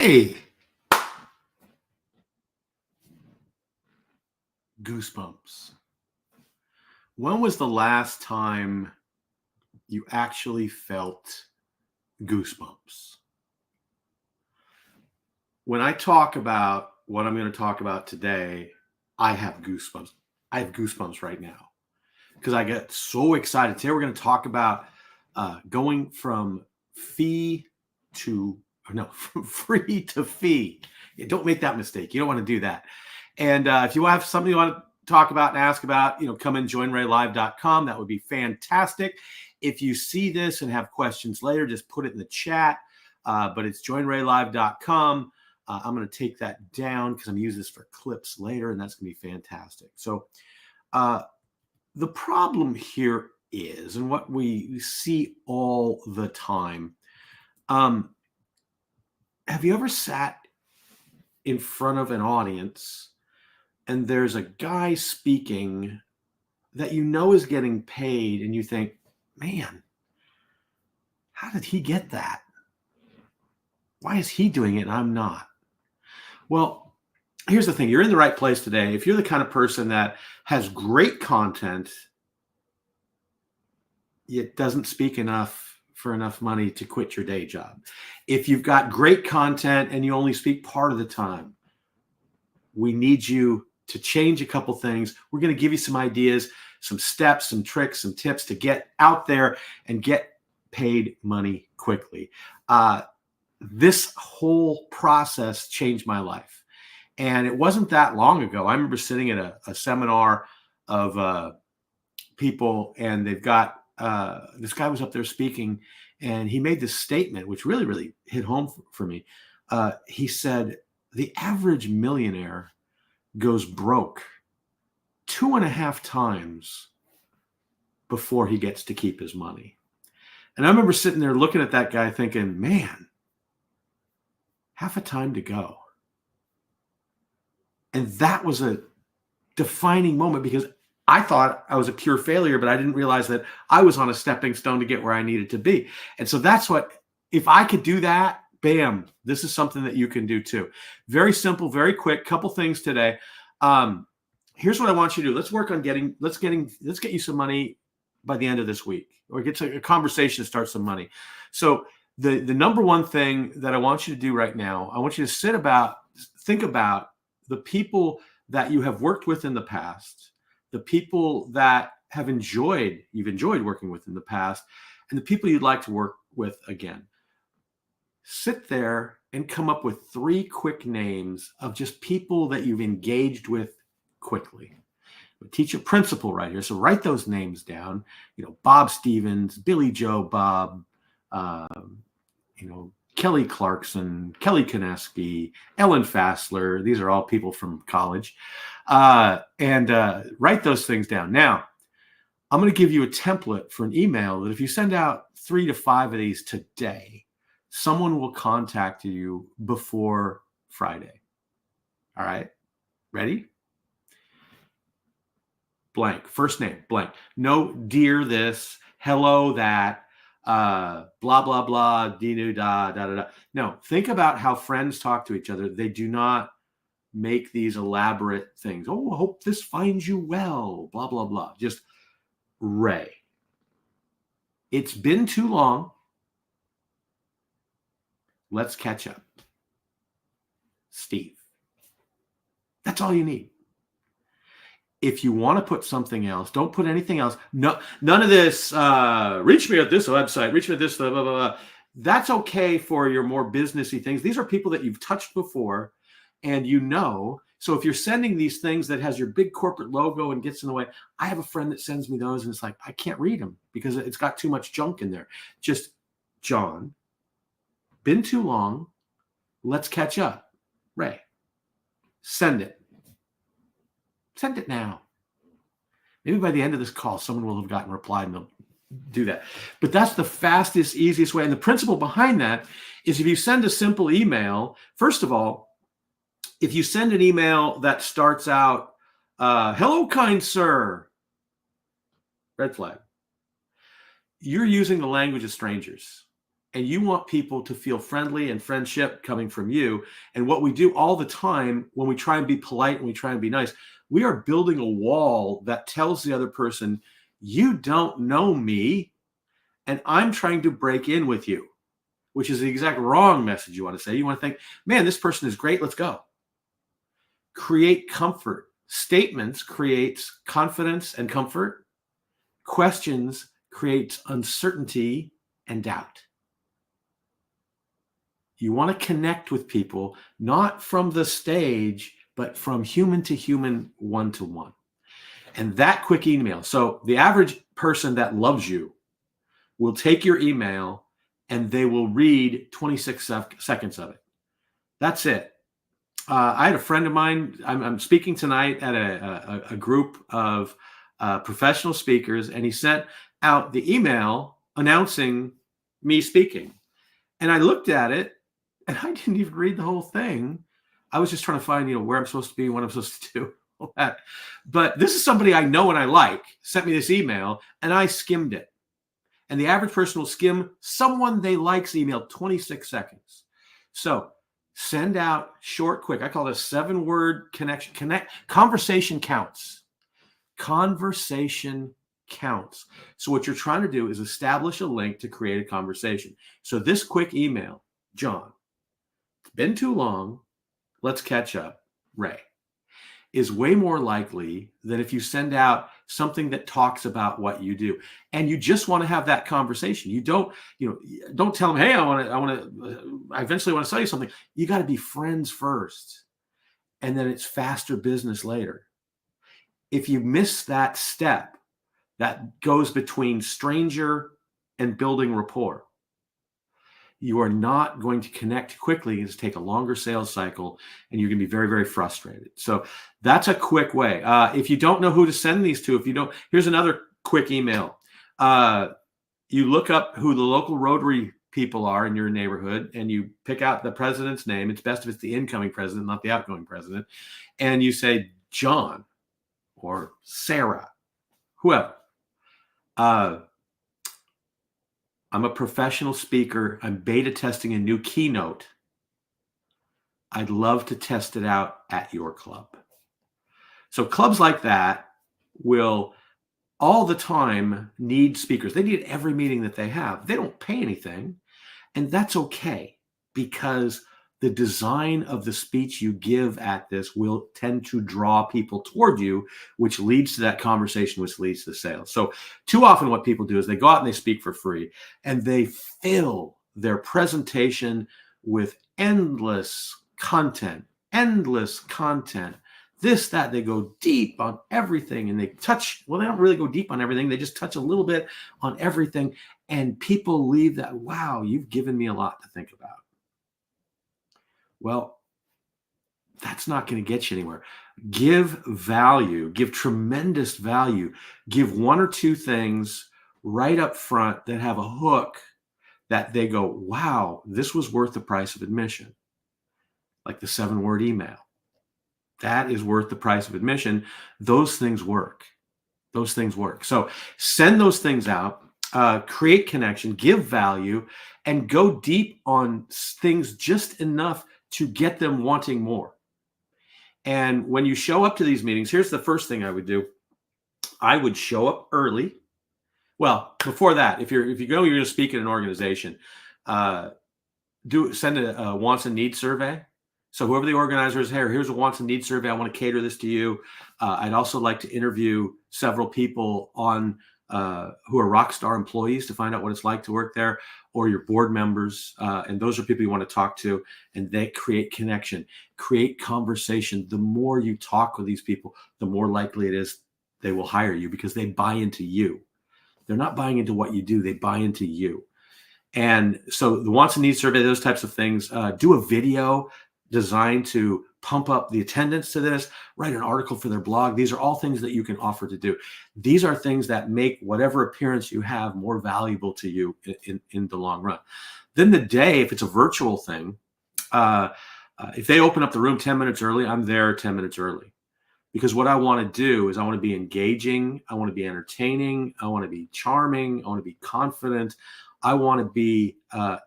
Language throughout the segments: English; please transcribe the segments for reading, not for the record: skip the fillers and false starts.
Hey, goosebumps. When was the last time you actually felt goosebumps? When I talk about what I'm going to talk about today, I have goosebumps. I have goosebumps right now because I get so excited. Today, we're going to talk about going from fee to, or no, from free to fee. Yeah, don't make that mistake. You don't want to do that. And if you have something you want to talk about and ask about, come in joinraylive.com. That would be fantastic. If you see this and have questions later, just put it in the chat. But it's joinraylive.com. I'm going to take that down because I'm using this for clips later, and that's going to be fantastic. So the problem here is, and what we see all the time, have you ever sat in front of an audience and there's a guy speaking that is getting paid, and you think, man, how did he get that? Why is he doing it and I'm not? Well, here's the thing. You're in the right place today. If you're the kind of person that has great content, it doesn't speak enough for enough money to quit your day job. If you've got great content and you only speak part of the time, we need you to change a couple things. We're going to give you some ideas, some steps, some tricks, some tips to get out there and get paid money quickly. This whole process changed my life. And it wasn't that long ago. I remember sitting at a seminar of people, and they've got this guy was up there speaking, and he made this statement, which really, really hit home for me. He said, the average millionaire goes broke 2.5 times before he gets to keep his money. And I remember sitting there looking at that guy thinking, man, half a time to go. And that was a defining moment because I thought I was a pure failure, but I didn't realize that I was on a stepping stone to get where I needed to be. And so that's what, if I could do that, bam, this is something that you can do too. Very simple, very quick, couple things today. Here's what I want you to do. Let's work on let's get you some money by the end of this week, or get to a conversation to start some money. So the number one thing that I want you to do right now, I want you to think about the people that you have worked with in the past, the people that you've enjoyed working with in the past, and the people you'd like to work with again. Sit there and come up with 3 quick names of just people that you've engaged with quickly. I'll teach you a principle right here. So write those names down. Bob Stevens, Billy Joe Bob, Kelly Clarkson, Kelly Kineski, Ellen Fassler. These are all people from college. And write those things down. Now, I'm going to give you a template for an email that if you send out 3 to 5 of these today, someone will contact you before Friday. All right? Ready? Blank. First name, blank. No dear this, hello that, blah, blah, blah, dee-doo, da, da, da, da. No, think about how friends talk to each other. They do not make these elaborate things. Oh, I hope this finds you well, blah, blah, blah. Just Ray. It's been too long. Let's catch up. Steve. That's all you need. If you want to put something else, don't put anything else. No, none of this, reach me at this website, reach me at this, blah, blah, blah. That's okay for your more businessy things. These are people that you've touched before, and So if you're sending these things that has your big corporate logo and gets in the way, I have a friend that sends me those, and it's like, I can't read them because it's got too much junk in there. Just, John, been too long. Let's catch up. Ray, send it. Send it now. Maybe by the end of this call, someone will have gotten replied and they'll do that. But that's the fastest, easiest way. And the principle behind that is if you send a simple email, first of all, if you send an email that starts out, hello, kind sir, red flag. You're using the language of strangers. and you want people to feel friendly and friendship coming from you. And what we do all the time when we try and be polite and we try and be nice, we are building a wall that tells the other person, you don't know me, and I'm trying to break in with you, which is the exact wrong message you want to say. You want to think, man, this person is great. Let's go. Create comfort. Statements creates confidence and comfort. Questions creates uncertainty and doubt. You want to connect with people, not from the stage, but from human to human, one to one. And that quick email. So the average person that loves you will take your email and they will read 26 seconds of it. That's it. I had a friend of mine, I'm speaking tonight at a group of professional speakers, and he sent out the email announcing me speaking. And I looked at it, and I didn't even read the whole thing. I was just trying to find, where I'm supposed to be, what I'm supposed to do, all that. But this is somebody I know and I like, sent me this email, and I skimmed it. And the average person will skim someone they like's email 26 seconds. So send out short, quick. I call it a 7-word connection. Conversation counts. Conversation counts. So what you're trying to do is establish a link to create a conversation. So this quick email, John, it's been too long. Let's catch up. Ray, is way more likely than if you send out something that talks about what you do. And you just want to have that conversation. You don't tell them, hey, I eventually want to sell you something. You got to be friends first. And then it's faster business later. If you miss that step, that goes between stranger and building rapport, you are not going to connect quickly. It's take a longer sales cycle, and you're going to be very, very frustrated. So that's a quick way. If you don't know who to send these to, here's another quick email. You look up who the local Rotary people are in your neighborhood, and you pick out the president's name. It's best if it's the incoming president, not the outgoing president. And you say, John or Sarah, whoever. I'm a professional speaker. I'm beta testing a new keynote. I'd love to test it out at your club. So clubs like that will all the time need speakers. They need every meeting that they have. They don't pay anything. And that's okay, because the design of the speech you give at this will tend to draw people toward you, which leads to that conversation, which leads to sales. So too often what people do is they go out and they speak for free, and they fill their presentation with endless content, this, that. They go deep on everything, and they don't really go deep on everything. They just touch a little bit on everything. And people leave that, wow, you've given me a lot to think about. Well, that's not going to get you anywhere. Give value, give tremendous value. Give one or two things right up front that have a hook that they go, wow, this was worth the price of admission. Like the 7-word email. That is worth the price of admission. Those things work. So send those things out, create connection, give value, and go deep on things just enough to get them wanting more. And when you show up to these meetings, here's the first thing I would do. I would show up early. Well, before that, if you're going to speak at an organization, send a wants and needs survey. So whoever the organizer is, here's a wants and needs survey. I want to cater this to you. I'd also like to interview several people on who are Rockstar employees to find out what it's like to work there, or your board members. And those are people you want to talk to, and they create connection, create conversation. The more you talk with these people, the more likely it is they will hire you, because they buy into you. They're not buying into what you do. They buy into you. And so the wants and needs survey, those types of things, do a video designed to pump up the attendance to this, write an article for their blog. These are all things that you can offer to do. These are things that make whatever appearance you have more valuable to you in the long run. Then the day, if it's a virtual thing, if they open up the room 10 minutes early, I'm there 10 minutes early. Because what I want to do is I want to be engaging. I want to be entertaining. I want to be charming. I want to be confident. I want to be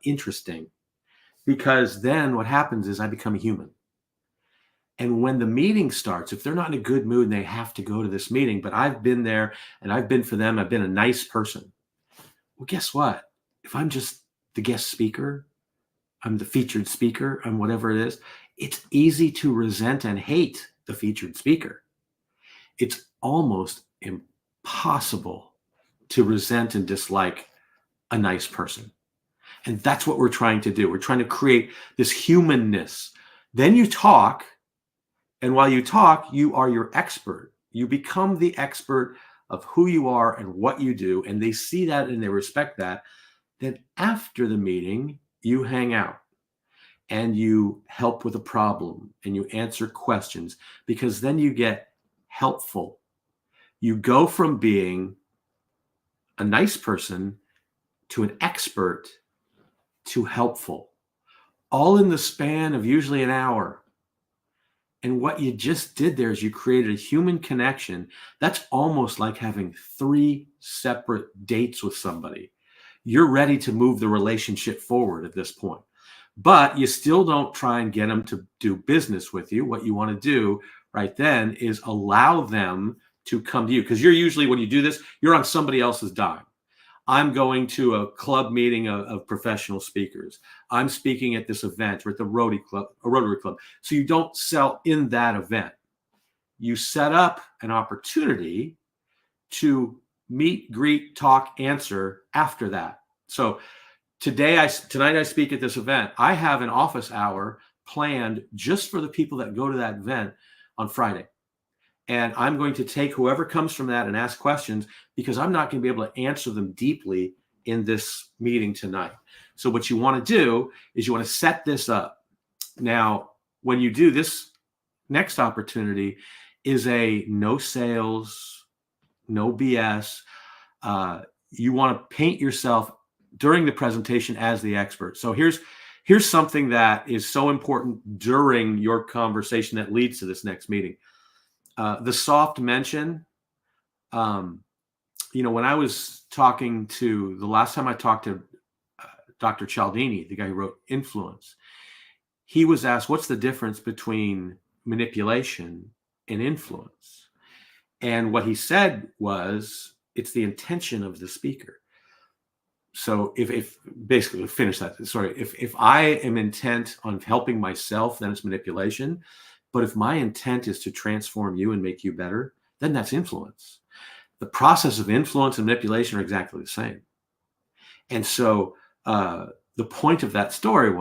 interesting, because then what happens is I become a human. And when the meeting starts, if they're not in a good mood and they have to go to this meeting, but I've been there and I've been for them, I've been a nice person. Well, guess what? If I'm just the guest speaker, I'm the featured speaker, I'm whatever it is, it's easy to resent and hate the featured speaker. It's almost impossible to resent and dislike a nice person. And that's what we're trying to do. We're trying to create this humanness. Then you talk, and while you talk, you are your expert. You become the expert of who you are and what you do, and they see that and they respect that. Then after the meeting, you hang out and you help with a problem and you answer questions, because then you get helpful. You go from being a nice person to an expert to helpful, all in the span of usually an hour. And what you just did there is you created a human connection. That's almost like having 3 separate dates with somebody. You're ready to move the relationship forward at this point. But you still don't try and get them to do business with you. What you want to do right then is allow them to come to you. Because you're usually, when you do this, you're on somebody else's dime. I'm going to a club meeting of professional speakers. I'm speaking at this event or at the Rotary Club. So you don't sell in that event. You set up an opportunity to meet, greet, talk, answer after that. So tonight I speak at this event. I have an office hour planned just for the people that go to that event on Friday. And I'm going to take whoever comes from that and ask questions, because I'm not going to be able to answer them deeply in this meeting tonight. So what you want to do is you want to set this up. Now, when you do this, next opportunity is a no sales, no BS. You want to paint yourself during the presentation as the expert. So here's something that is so important during your conversation that leads to this next meeting. The soft mention, when I was talking to, the last time I talked to Dr. Cialdini, the guy who wrote Influence, he was asked, what's the difference between manipulation and influence? And what he said was, it's the intention of the speaker. So if basically, finish that, sorry, if I am intent on helping myself, then it's manipulation. But if my intent is to transform you and make you better, then that's influence. The process of influence and manipulation are exactly the same. And so the point of that story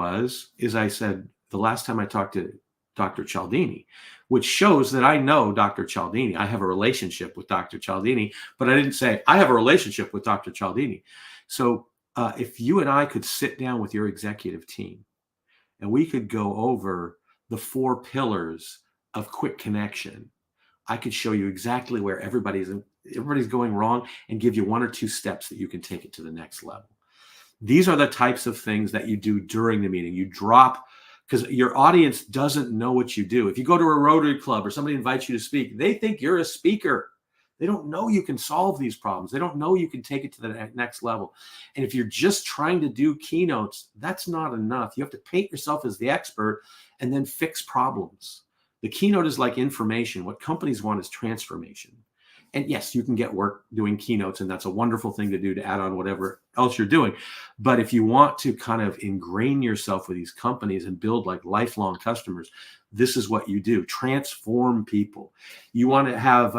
is I said, the last time I talked to Dr. Cialdini, which shows that I know Dr. Cialdini. I have a relationship with Dr. Cialdini, but I didn't say I have a relationship with Dr. Cialdini. So if you and I could sit down with your executive team and we could go over the 4 pillars of quick connection, I could show you exactly where everybody's going wrong and give you 1 or 2 steps that you can take it to the next level. These are the types of things that you do during the meeting. You drop, because your audience doesn't know what you do. If you go to a Rotary Club or somebody invites you to speak, they think you're a speaker. They don't know you can solve these problems. They don't know you can take it to the next level. And if you're just trying to do keynotes, that's not enough. You have to paint yourself as the expert and then fix problems. The keynote is like information. What companies want is transformation. And yes, you can get work doing keynotes, and that's a wonderful thing to do to add on whatever else you're doing. But if you want to kind of ingrain yourself with these companies and build like lifelong customers, this is what you do. Transform people. You want to have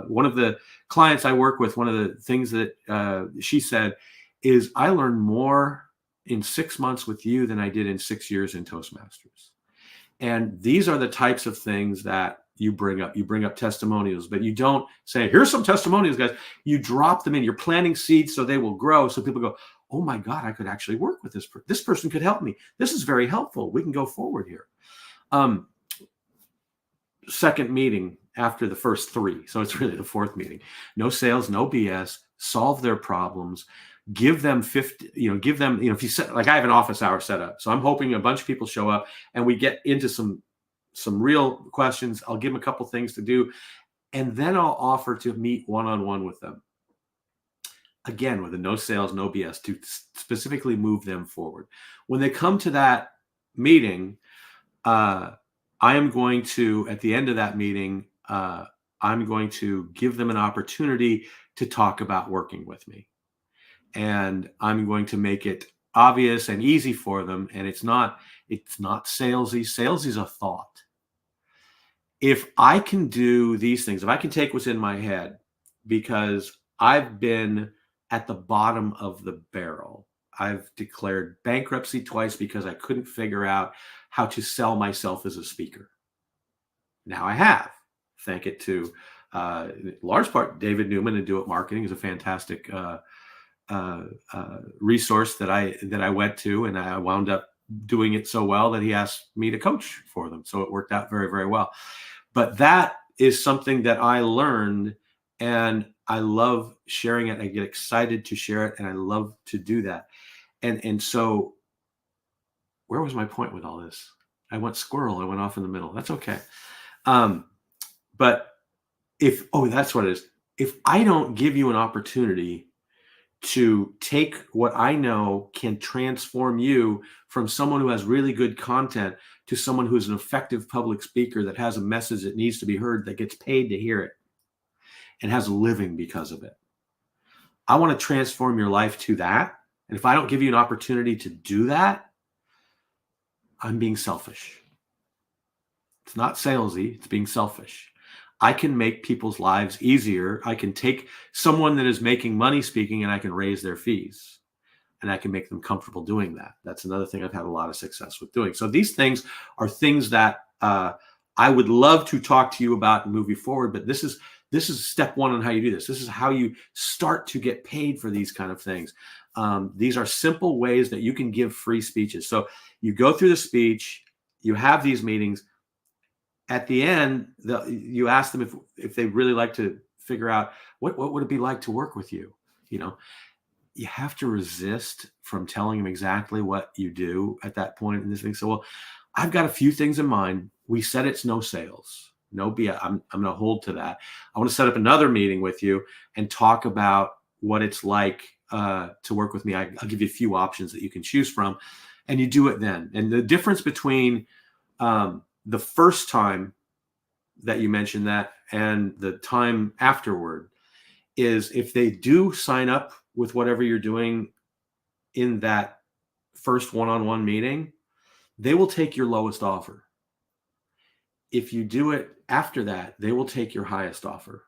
one of the clients I work with, one of the things that she said is, I learned more in 6 months with you than I did in 6 years in Toastmasters. And these are the types of things that you bring up. You bring up testimonials, but you don't say, here's some testimonials, guys. You drop them in. You're planting seeds so they will grow. So people go, oh my God, I could actually work with this person. This person could help me. This is very helpful. We can go forward here. Second meeting after the first 3. So it's really the 4th meeting. No sales, no BS, solve their problems. Give them 50, give them, if you set, like I have an office hour set up. So I'm hoping a bunch of people show up and we get into some real questions. I'll give them a couple things to do. And then I'll offer to meet one-on-one with them. again, with a no sales, no BS, to specifically move them forward. When they come to that meeting, I am going to, at the end of that meeting, I'm going to give them an opportunity to talk about working with me. And I'm going to make it obvious and easy for them. And it's not salesy. Salesy is a thought. If I can do these things, if I can take what's in my head, because I've been at the bottom of the barrel. I've declared bankruptcy twice because I couldn't figure out how to sell myself as a speaker. Now I have. Thank it to, large part, David Newman and Do It Marketing is a fantastic resource that I went to, and I wound up doing it so well that he asked me to coach for them. So it worked out very, very well. But that is something that I learned, and I love sharing it. I get excited to share it, and I love to do that. And so where was my point with all this? I went squirrel. I went off in the middle. That's okay. But that's what it is. If I don't give you an opportunity to take what I know can transform you from someone who has really good content to someone who's an effective public speaker that has a message that needs to be heard, that gets paid to hear it, and has a living because of it. I want to transform your life to that. And if I don't give you an opportunity to do that, I'm being selfish. It's not salesy, it's being selfish. I can make people's lives easier. I can take someone that is making money speaking and I can raise their fees, and I can make them comfortable doing that. That's another thing I've had a lot of success with doing. So these things are things that I would love to talk to you about and move you forward. But this is step one on how you do this. This is how you start to get paid for these kind of things. These are simple ways that you can give free speeches. So you go through the speech, you have these meetings. At the end, you ask them if they really like to figure out what would it be like to work with you. You have to resist from telling them exactly what you do at that point in this thing. So, well, I've got a few things in mind. We said it's no sales, no BS. I'm going to hold to that. I want to set up another meeting with you and talk about what it's like to work with me. I'll give you a few options that you can choose from, and you do it then. And the difference between the first time that you mentioned that and the time afterward is if they do sign up with whatever you're doing in that first one-on-one meeting, they will take your lowest offer. If you do it after that, they will take your highest offer,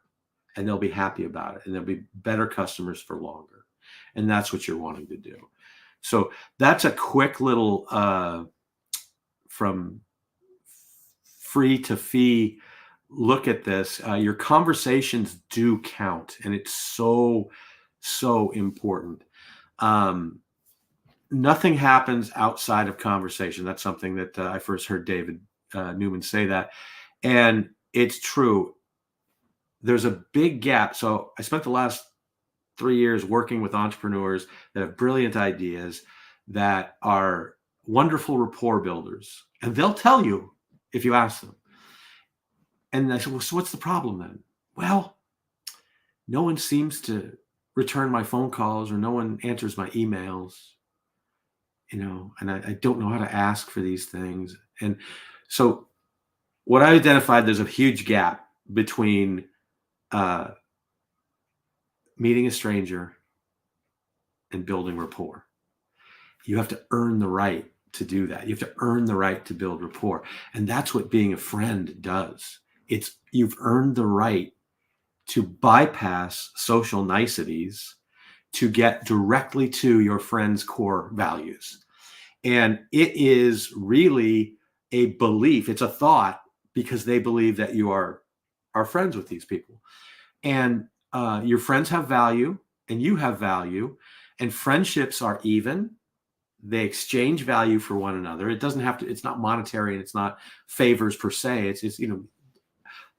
and they'll be happy about it, and they'll be better customers for longer. And that's what you're wanting to do. So that's a quick little from free to fee look at this. Your conversations do count, and it's so important. Nothing happens outside of conversation. That's something that I first heard David Newman say that, and it's true. There's a big gap. So I spent the last 3 years working with entrepreneurs that have brilliant ideas, that are wonderful rapport builders, and they'll tell you if you ask them. And I said, well, so what's the problem then? Well, no one seems to return my phone calls, or no one answers my emails, and I don't know how to ask for these things. And so what I identified, there's a huge gap between meeting a stranger and building rapport. You have to earn the right to do that. You have to earn the right to build rapport. And that's what being a friend does. You've earned the right to bypass social niceties to get directly to your friend's core values. And it is really a belief. It's a thought, because they believe that you are friends with these people. And your friends have value, and you have value, and friendships are even. They exchange value for one another. It doesn't have to, it's not monetary, and it's not favors per se. It's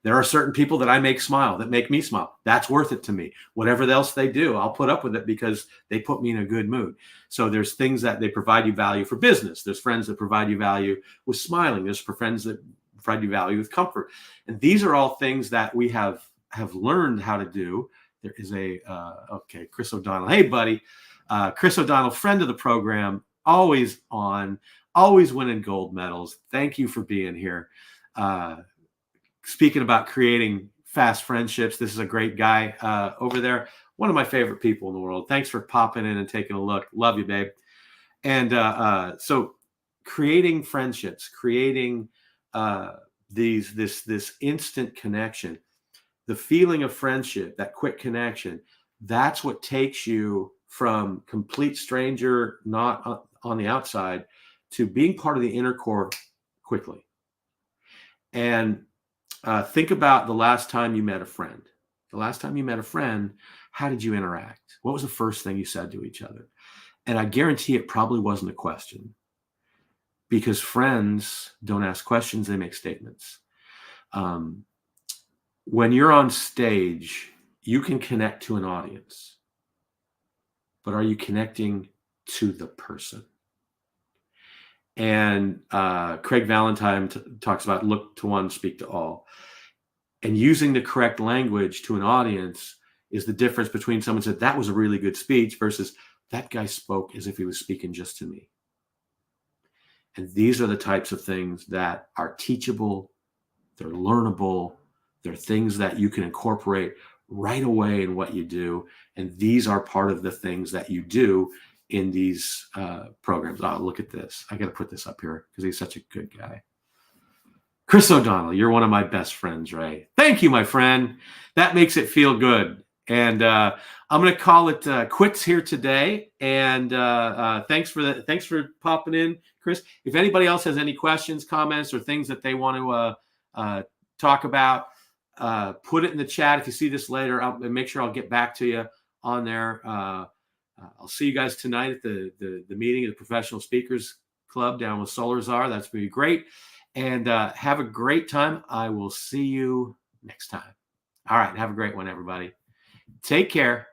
there are certain people that I make smile, that make me smile. That's worth it to me. Whatever else they do, I'll put up with it because they put me in a good mood. So there's things that they provide you value for business. There's friends that provide you value with smiling. There's friends that provide you value with comfort. And these are all things that we have learned how to do, there is a, okay, Chris O'Donnell. Hey, buddy. Chris O'Donnell, friend of the program, always on, always winning gold medals. Thank you for being here. Speaking about creating fast friendships, this is a great guy over there. One of my favorite people in the world. Thanks for popping in and taking a look. Love you, babe. And so creating friendships, creating this instant connection, the feeling of friendship, that quick connection, that's what takes you from complete stranger, not on the outside, to being part of the inner core quickly. And think about the last time you met a friend. The last time you met a friend, how did you interact? What was the first thing you said to each other? And I guarantee it probably wasn't a question, because friends don't ask questions, they make statements. When you're on stage, you can connect to an audience, but are you connecting to the person? And Craig Valentine talks about look to one, speak to all. And using the correct language to an audience is the difference between someone said, that was a really good speech, versus that guy spoke as if he was speaking just to me. And these are the types of things that are teachable, they're learnable, they're things that you can incorporate right away in what you do. And these are part of the things that you do in these programs. Oh, look at this. I got to put this up here because he's such a good guy. Chris O'Donnell, you're one of my best friends, Ray. Thank you, my friend. That makes it feel good. And I'm going to call it quits here today. And thanks for popping in, Chris. If anybody else has any questions, comments, or things that they want to talk about, put it in the chat. If you see this later, I'll make sure I'll get back to you on there. I'll see you guys tonight at the meeting of the Professional Speakers Club down with Solarzar. That's going to be great. And have a great time. I will see you next time. All right. Have a great one, everybody. Take care.